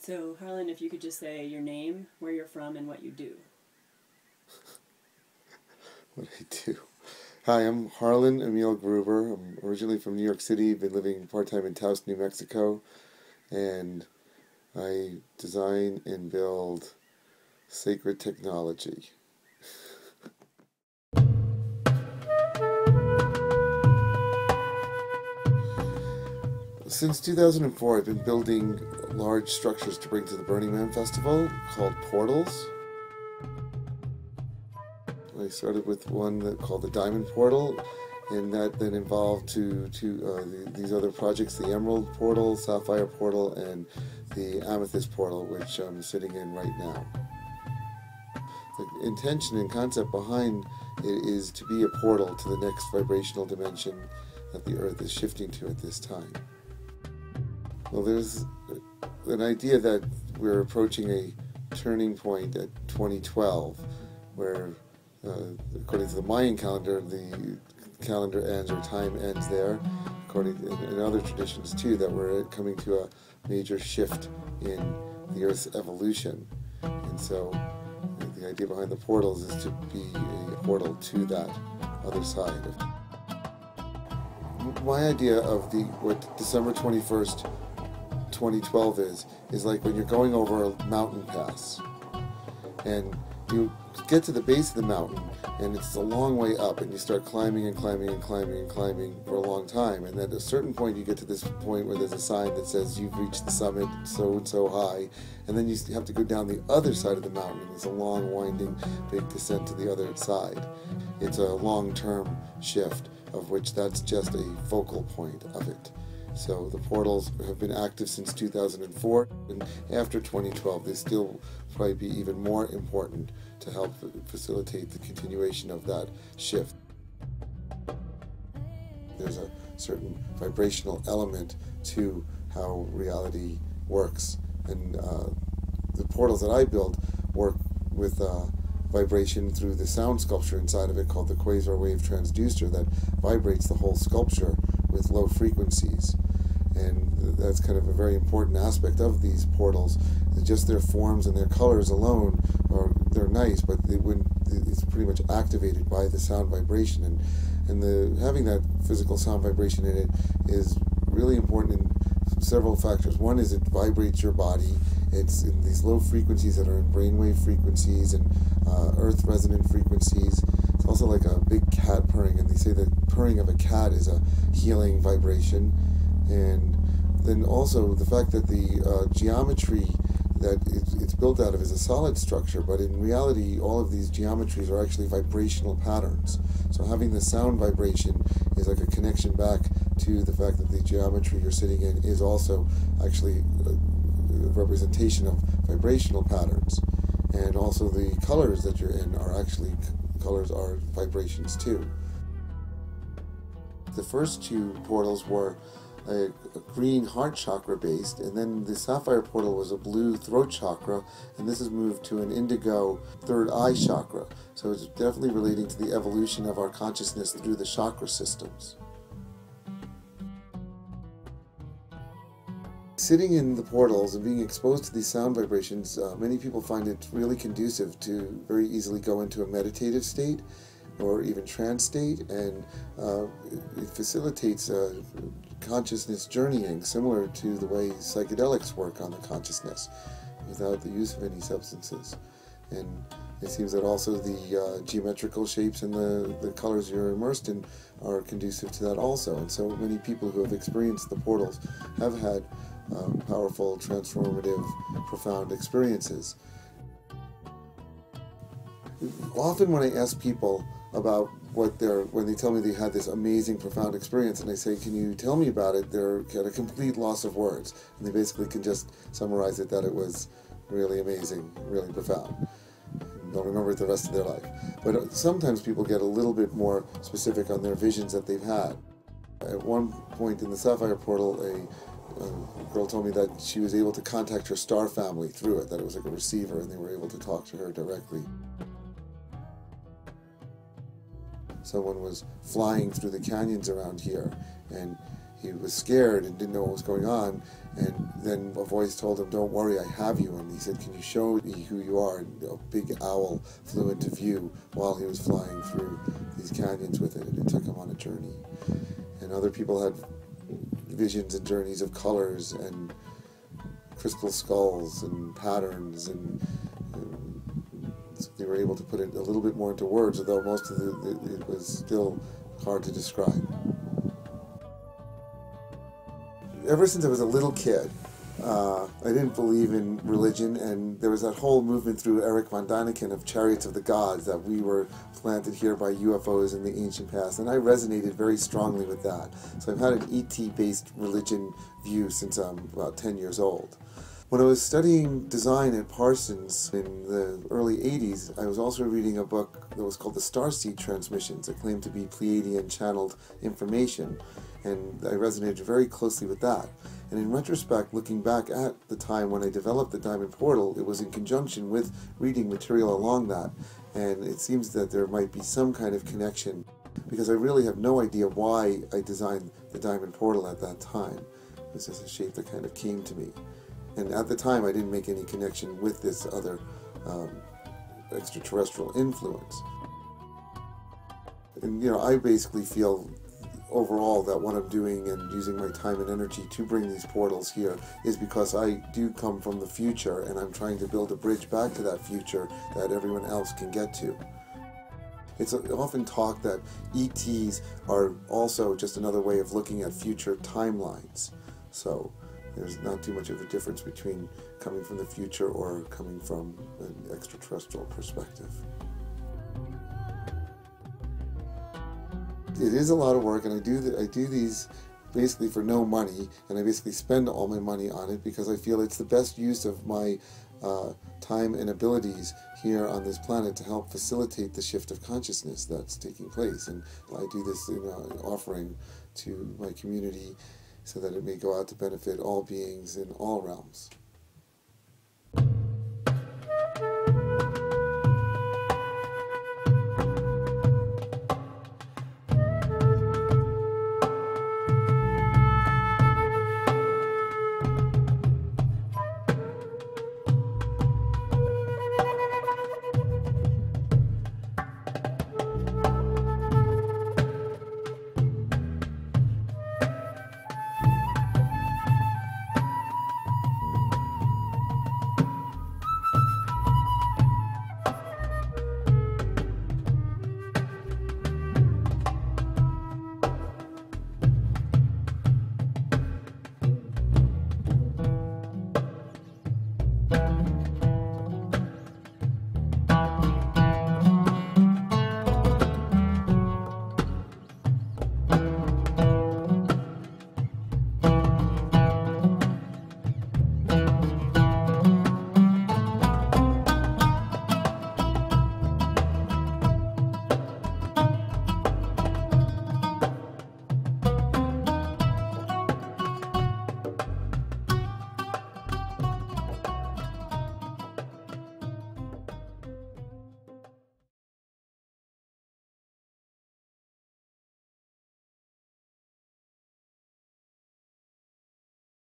So, Harlan, if you could just say your name, where you're from, and what you do. What I do? Hi, I'm Harlan Emil. I'm originally from New York City, been living part-time in Taos, New Mexico, and I design and build sacred technology. Since 2004, I've been building large structures to bring to the Burning Man Festival called Portals. I started with one called the Diamond Portal, and that then evolved to these other projects, the Emerald Portal, Sapphire Portal, and the Amethyst Portal, which I'm sitting in right now. The intention and concept behind it is to be a portal to the next vibrational dimension that the Earth is shifting to at this time. Well, there's an idea that we're approaching a turning point at 2012, where, according to the Mayan calendar, the calendar ends, or time ends there. According to, in other traditions too, that we're coming to a major shift in the Earth's evolution. And so the idea behind the portals is to be a portal to that other side. My idea of what December 21st, 2012 is like when you're going over a mountain pass, and you get to the base of the mountain, and it's a long way up, and you start climbing and climbing and climbing and climbing for a long time, and then at a certain point you get to this point where there's a sign that says you've reached the summit so and so high, and then you have to go down the other side of the mountain, and it's a long winding big descent to the other side. It's a long-term shift, of which that's just a focal point of it. So the portals have been active since 2004, and after 2012 they still probably be even more important to help facilitate the continuation of that shift. There's a certain vibrational element to how reality works, and the portals that I build work with vibration through the sound sculpture inside of it, called the quasar wave transducer, that vibrates the whole sculpture with low frequencies. And that's kind of a very important aspect of these portals. Just their forms and their colors alone, they're nice, but it's pretty much activated by the sound vibration. And having that physical sound vibration in it is really important in several factors. One is it vibrates your body. It's in these low frequencies that are in brainwave frequencies and earth resonant frequencies. It's also like a big cat purring, and they say the purring of a cat is a healing vibration. And then also the fact that the geometry that it's built out of is a solid structure, but in reality all of these geometries are actually vibrational patterns. So having the sound vibration is like a connection back to the fact that the geometry you're sitting in is also actually a representation of vibrational patterns. And also the colors that you're in are actually, colors are vibrations too. The first two portals were a green heart chakra based, and then the sapphire portal was a blue throat chakra, and this has moved to an indigo third eye chakra. So it's definitely relating to the evolution of our consciousness through the chakra systems. Sitting in the portals and being exposed to these sound vibrations, many people find it really conducive to very easily go into a meditative state or even trance state, and it facilitates consciousness journeying, similar to the way psychedelics work on the consciousness without the use of any substances. And it seems that also the geometrical shapes and the colors you're immersed in are conducive to that also. And so many people who have experienced the portals have had powerful, transformative, profound experiences. Often when I ask people about when they tell me they had this amazing, profound experience, and I say, can you tell me about it, they're at a complete loss of words. And they basically can just summarize it that it was really amazing, really profound. They'll remember it the rest of their life. But sometimes people get a little bit more specific on their visions that they've had. At one point in the Sapphire Portal, a girl told me that she was able to contact her star family through it, that it was like a receiver, and they were able to talk to her directly. Someone was flying through the canyons around here, and he was scared and didn't know what was going on, and then a voice told him, "Don't worry, I have you." And he said, "Can you show me who you are?" And a big owl flew into view while he was flying through these canyons with it, and it took him on a journey. And other people had visions and journeys of colors and crystal skulls and patterns, and so they were able to put it a little bit more into words, although most of it was still hard to describe. Ever since I was a little kid, I didn't believe in religion, and there was that whole movement through Eric von Däniken of Chariots of the Gods, that we were planted here by UFOs in the ancient past, and I resonated very strongly with that. So I've had an ET-based religion view since I'm about 10 years old. When I was studying design at Parsons in the early 80s, I was also reading a book that was called The Starseed Transmissions, that claimed to be Pleiadian channeled information, and I resonated very closely with that. And in retrospect, looking back at the time when I developed the Diamond Portal, it was in conjunction with reading material along that, and it seems that there might be some kind of connection, because I really have no idea why I designed the Diamond Portal at that time. It was just a shape that kind of came to me. And at the time, I didn't make any connection with this other extraterrestrial influence. And, you know, I basically feel overall that what I'm doing and using my time and energy to bring these portals here is because I do come from the future, and I'm trying to build a bridge back to that future that everyone else can get to. It's often talked that ETs are also just another way of looking at future timelines. So there's not too much of a difference between coming from the future or coming from an extraterrestrial perspective. It is a lot of work, and I do these basically for no money, and I basically spend all my money on it because I feel it's the best use of my time and abilities here on this planet to help facilitate the shift of consciousness that's taking place. And I do this in an offering to my community so that it may go out to benefit all beings in all realms.